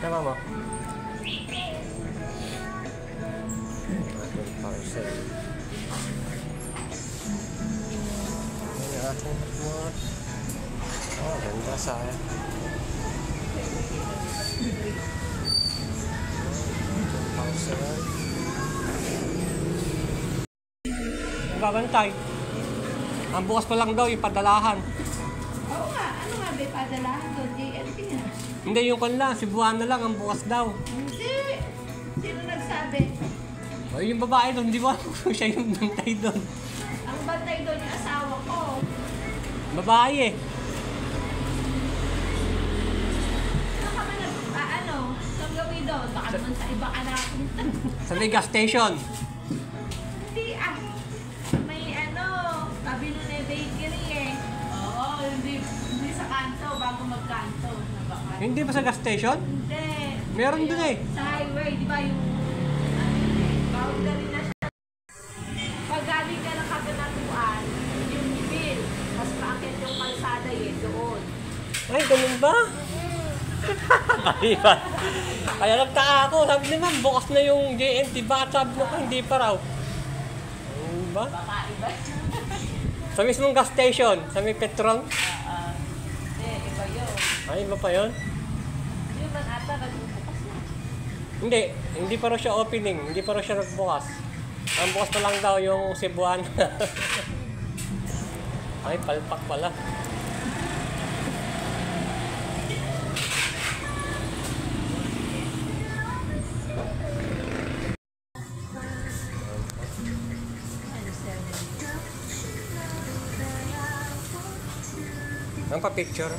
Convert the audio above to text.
Tama mo? Parcel. Ang ating matmot. Oh, ganda sayang. Parcel. Babantay. Ang bukas pa lang daw yung padalahan. Oo nga, ano nga ba padalahan doon? JNT nga. Hindi, yung kanila, Cebuana lang ang bukas daw. Hindi. Sino nagsabi? O, yung babae doon, di ba? Siya yung bantay doon. Ang bantay doon yung asawa ko. Babae eh. Ano ka man ano? Saan gawin doon? Baka naman sa iba ka nakapunta. Sa may gas station. Hindi ah. May ano, tabi nun eh, bakery eh. Oo, hindi sa kanto, bago magkanto. Hindi ba sa gas station? Hindi. Meron dun eh. Sa highway, di ba yung boundary na siya. Pag galing ka ng Kabanatuan, yung bill, mas paakit yung kalsada eh, doon. Ay, ganun ba? Kaya kaya nagtaka ako. Sabi naman, bukas na yung JNT. Bakit sabi mo ko, hindi pa raw? Ano ba? Baka iba. Sa mismong gas station, sa may petrol. Hindi, iba yun. Ay, iba pa yun? Yun man ata, nagbubukas na. Hindi pa raw siya opening. Hindi pa raw siya nagbukas. Ang bukas pa lang daw yung Cebuana. Ay, palpak pala. Ang pa-picture.